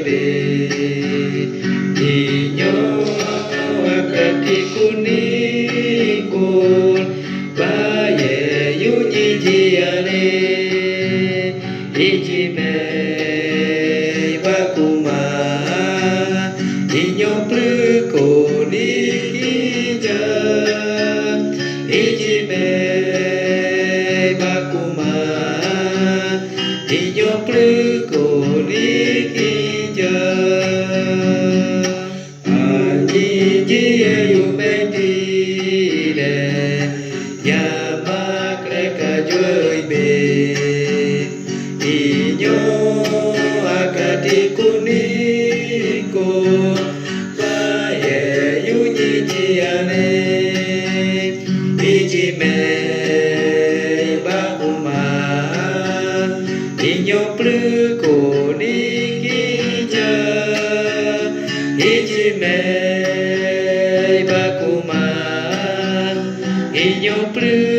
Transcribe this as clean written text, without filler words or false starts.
be inyo akati kunikun baye yuji jiane ijime bakuma inyo prukonikija ijime bakuma inyo prukonikija ajijie yumetile yamakre joy be inyo akati kuniko baye yuji jiane ijime bakuma inyo prukonikija ijime bakuma inyo prukonikija